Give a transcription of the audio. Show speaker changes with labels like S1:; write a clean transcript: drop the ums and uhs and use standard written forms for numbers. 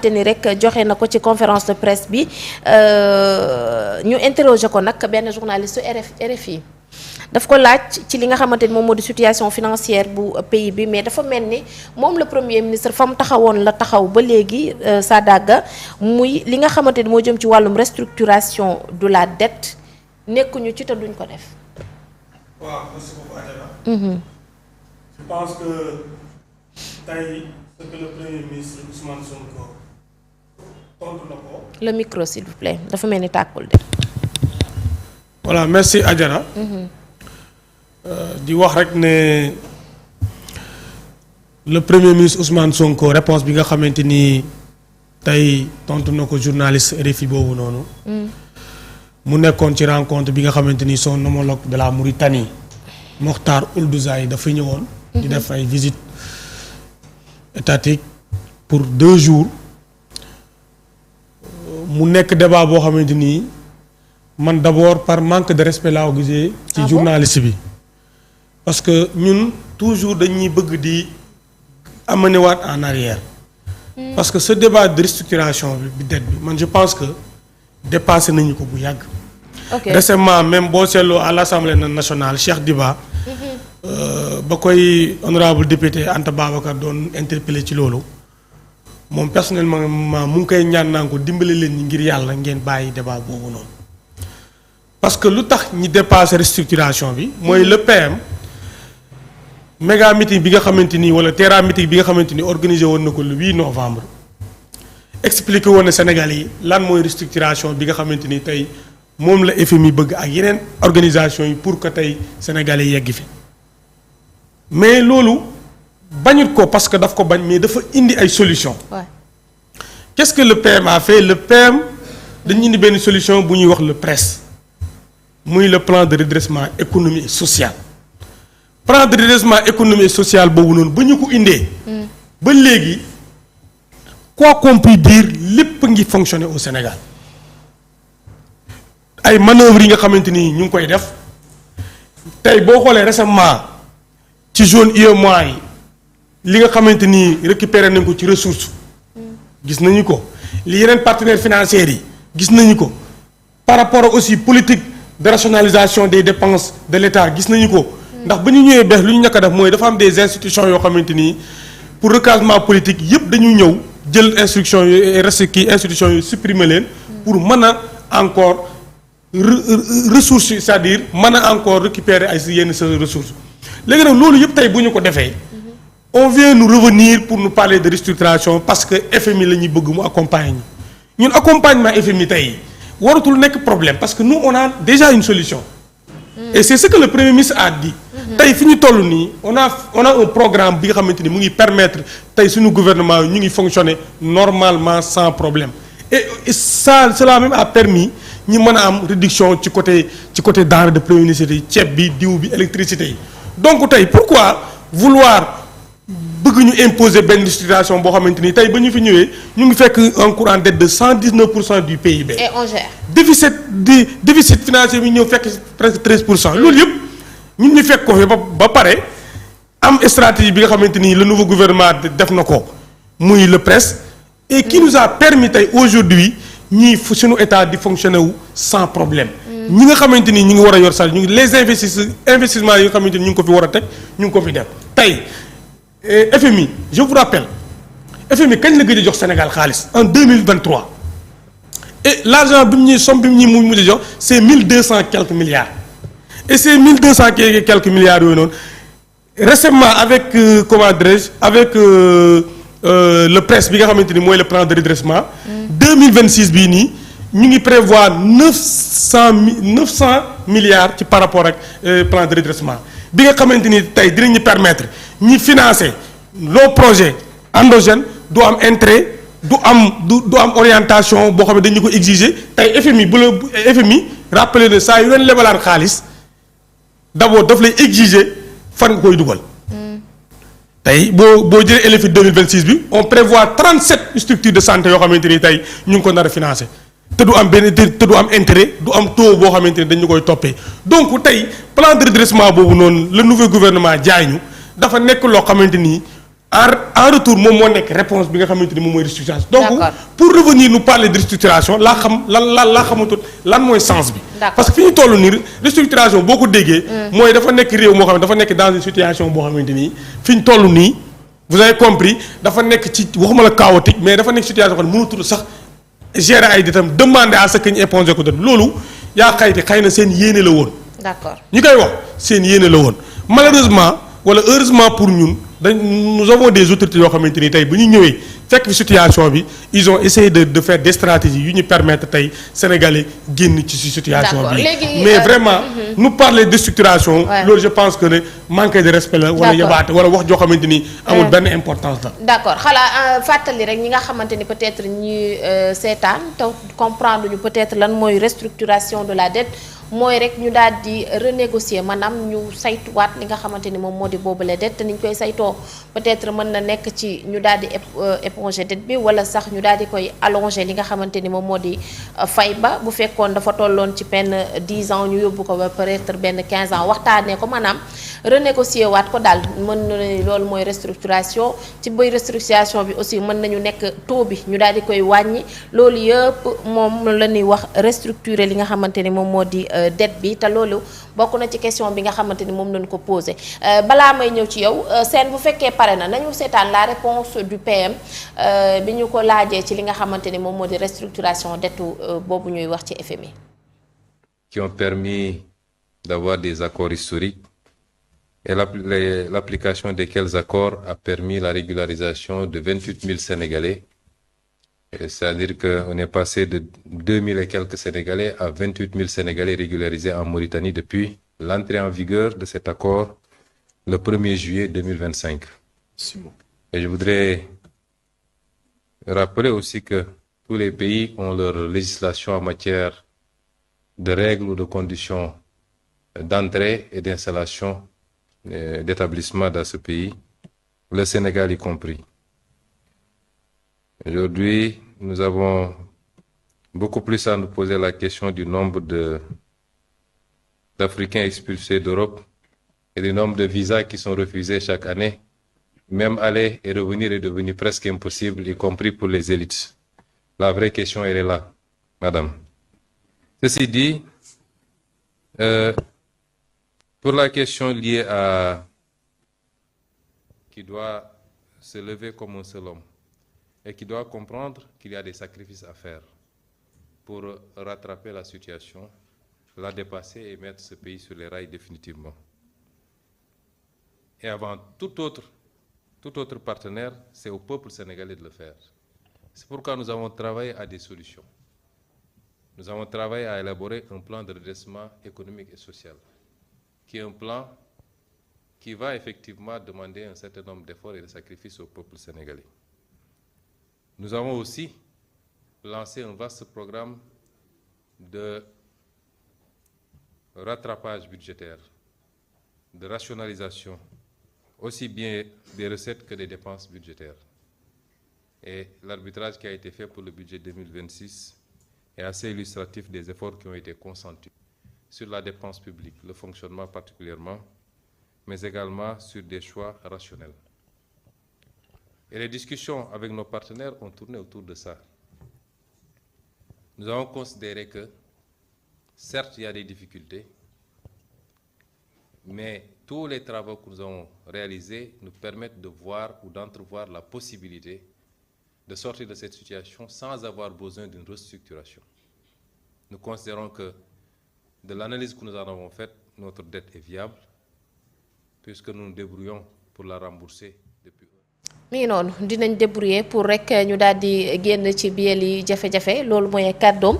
S1: xamante ni rek joxe na ko ci conférence de presse bi ñu interroger ko nag benn journaliste RFI daf ko laaj ci li nga xamante ni moom moo di situation financière bu pays bi mais dafa mel ni moom le premier ministre fa mu taxawoon la taxaw ba léegi Sadaga muy li nga xamante ni moo jëm ci wàllum restructuration de la dette nekkuñu ci te duñ ko def.
S2: waaw merci beaucoup Adjara. Je pense que tey ce que le premier ministre Ousmane Sonko tontu na ko.
S1: le micro s'il vous plaît dafa mel ni tàkkul de.
S2: voilà merci Adjara. di wax rek ne le premier ministre Ousmane Sonko réponse bi nga xamante ni tey tontu na ko journaliste RFI boobu noonu. mu nekkoon ci rencontre bi nga xamante ni son homologue de la Mauritanie Mokhtar Ould Ghazouani dafa ñëwoon. di def ay visite étatique pour 2 jours mu nekk débat boo xamante ni man d'abord par manque de respect laa ko gisee ci journaliste bi parce que ñun toujours dañuy bëgg di amener waat en arrière parce que ce débat de restructuration bi dette bi man je pense que dépassé nañu ko bu yàgg. Récemment même boo seetloo à l'Assemblée nationale Cheikh Diba ba koy honorable député Anta Babacar doon interpellé ci loolu moom personnellement mu ngi koy ñaan naa ko dimbale leen ñi ngir yàlla ngeen bàyyi débat boobu noonu parce que lu tax ñi dépassé restructuration bi mooy le PM méga meeting bi nga xamante ni wala terra meeting bi nga xamante ni organisé woon na ko le 8 novembre expliqué woon na Sénégal yi lan mooy restructuration bi nga xamante ni tey moom la FMI bëgg ak yeneen organisation yi pour que tey Sénégalais yegg fi mais loolu bañut ko parce que daf ko bañ mais dafa indi ay solution qu'est-ce que le PM a fait le PM dañu indi benn solution bu ñuy wax le PRES muy le plan de redressement économique et social plan de redressement économique et social boobu noonu ba ñu ko indee ba léegi quoi qu'on puisse dire lépp ngi fonctionner au Sénégal ay manœuvres yi nga xamante ni ñu ngi koy def tey boo xoolee récemment ci zone UEMOA yi li nga xamante ni récupéré nañ ko ci ressources gis nañu ko li yeneen partenaires financiers yi gis nañu ko par rapport aussi politique de rationalisation des dépenses de l'État gis nañu ko ndax ba ñu ñëwee bees lu ñu ñàkk a def mooy dafa am des institutions yoo xamante ni pour recasement politique yëpp dañu ñëw jël instruction yu reste kii institutions yu supprimer leen pour mën a encore ressources yi c'est-à-dire mën a encore récupérer ay yenn sa ressources léegi nag loolu yëpp tey bu ñu ko defee on vient nous revenir pour nous parler de restructuration parce que FMI la ñuy bëgg mu accompagner ñun accompagnement FMI tey waratul nekk problème parce que nous on a déjà une solution et c'est ce que le premier ministre a dit tey fi ñu toll nii on a un programme bi nga xamante ni mu ngi permettre tey suñu gouvernement ñu ngi fonctionner normalement sans problème et ça cela même a permis ñi mën a am réduction ci côté denrée de première nécessité ceeb bi diw bi électricité yi donc tey pourquoi vouloir bëgg ñu imposer benn situation boo xamante ni tey ba ñu fi ñëwee ñu ngi fekk un cours en dette de 119% du PIB.
S1: et on gère.
S2: déficit financier bi ñëw fekk presque 13%. loolu yëpp ñun ñu fekk ko fi ba pare am stratégie bi nga xamante ni le nouveau gouvernement def na ko muy le PRES. et qui nous a permis tey aujourd'hui ñii suñu état di fonctionner wu sans problème. ñi nga xamante ni ñu ngi war a yor sal ñu ngi les investissements yi nga xamante ni ñu ngi ko fi war a teg ñu ngi ko fi def tey. FMI je vous rappelle FMI kañ la gëj a jox Sénégal xaalis en 2023 et l'argent bi mu ñuy somme bi mu ñuy mujj a jox c'est 1200 quelques milliards et ces 1200 quelques milliards yooyu noonu récemment avec comment dirais-je avec le PRES bi nga xamante ni mooy le plan de redressement 2026 bii nii ñu ngi prévoir 900 milliards ci par rapport ak plan de redressement bi nga xamante ni tey dinañu permettre ñi financer loo projet endogène du am intérêt du am orientation boo xam ne dañu ko exiger tey FMI bu la FMI rappelé ne saa yu leen lebalaan xaalis d'abord daf lay exiger fan nga koy dugal. tey boo jëlee LFI 2026 bi on prévoit 37 structures de santé yoo xamante ni tey ñu ngi ko nar a financer te du am benn te du am intérêt du am taux boo xamante ni dañu koy toppee donc tey plan de redressement boobu noonu le nouveau gouvernement jaay ñu dafa nekk loo xamante ni en retour moom moo nekk réponse bi nga xamante ni moom mooy restructuration. donc
S1: D'accord.
S2: pour revenir nous parler de restructuration laa xam laa xamatul lan mooy sens bi.
S1: D'accord.
S2: parce que fi ñu toll nii restructuration boo ko déggee. mooy dafa nekk réew moo xam ne dafa nekk dans une situation boo xamante ni fi ñu toll nii vous avez compris dafa nekk ci waxuma la chaotique mais dafa nekk situation xam ne mënatul sax gérer ay detam demander à ce que ñu éponger ko def loolu yaa xayti xëy na seen yéene la woon.
S1: d'accord
S2: ñi koy wax seen yéene la woon malheureusement wala heureusement pour ñun nous avons des autorités yoo xamante ni tey bu ñu ñëwee fekk fi situation bi ils ont essayé de faire des stratégies yu ñu permettre tey Sénégalais génn ci situation
S1: D'accord.
S2: bi
S1: Léegi,
S2: mais vraiment nous parler de structuration
S1: Ouais.
S2: loolu je pense que ne manque de respect la wala
S1: D'accord.
S2: yabaate wala wax joo xamante ni amul benn importance la
S1: d'accord xalaa fàttali rek ñi nga xamante ni peut-être ñi seetaan te comprendre ñu peut-être lan mooy restructuration de la dette mooy rek ñu daal di renégocier maanaam ñu saytuwaat li nga xamante ni moom moo di boobule dette te ni ñu koy saytoo peut-être mën na nekk ci ñu daal di éponger dette bi wala sax ñu daal di koy allonger li nga xamante ni moom moo di fay ba bu fekkoon dafa tolloon ci benn 10 ans ñu yóbbu ko ba peut-être benn 15 ans waxtaanee ko maanaam renégocier waat ko daal mën na ne loolu mooy restructuration ci bëy restructuration bi aussi mën nañu nekk taux bi ñu daal di koy wàññi loolu yëpp moom la ñuy wax restructurer li nga xamante ni moom moo di dette bi te loolu bokk na ci question bi nga xamante ni moom lañu ko posé balaa may ñëw ci yow seen bu fekkee pare na nañu seetaan la réponse du PM bi ñu ko laajee ci li nga xamante ni moom moo di restructuration dette boobu ñuy wax ci FMI.
S3: Qui ont permis d'avoir des accords historiques et l'application desquels accords a permis la régularisation de 28 000 Sénégalais. C'est-à-dire qu'on est passé de 2 000 et quelques Sénégalais à 28 000 Sénégalais régularisés en Mauritanie depuis l'entrée en vigueur de cet accord le 1er juillet 2025. Et je voudrais rappeler aussi que tous les pays ont leur législation en matière de règles ou de conditions d'entrée et d'installation d'établissements dans ce pays, le Sénégal y compris. Aujourd'hui, nous avons beaucoup plus à nous poser la question du nombre d'Africains expulsés d'Europe et du nombre de visas qui sont refusés chaque année. Même aller et revenir est devenu presque impossible, y compris pour les élites. La vraie question, elle est là, madame. Ceci dit, pour la question liée à qui doit se lever comme un seul homme et qui doit comprendre qu'il y a des sacrifices à faire pour rattraper la situation, la dépasser et mettre ce pays sur les rails définitivement. Et avant tout autre partenaire, c'est au peuple sénégalais de le faire. C'est pourquoi nous avons travaillé à des solutions. Nous avons travaillé à élaborer un plan de redressement économique et social, qui est un plan qui va effectivement demander un certain nombre d'efforts et de sacrifices au peuple sénégalais. Nous avons aussi lancé un vaste programme de rattrapage budgétaire, de rationalisation, aussi bien des recettes que des dépenses budgétaires. Et l'arbitrage qui a été fait pour le budget 2026 est assez illustratif des efforts qui ont été consentis sur la dépense publique, le fonctionnement particulièrement, mais également sur des choix rationnels. Et les discussions avec nos partenaires ont tourné autour de ça. Nous avons considéré que, certes, il y a des difficultés, mais tous les travaux que nous avons réalisés nous permettent de voir ou d'entrevoir la possibilité de sortir de cette situation sans avoir besoin d'une restructuration. Nous considérons que, de l'analyse que nous en avons faite, notre dette est viable, puisque nous nous débrouillons pour la rembourser depuis.
S1: mi ngi noonu dinañ débrouiller pour rek ñu daal di génn ci biir yi jafe-jafe loolu mooy kàddoom.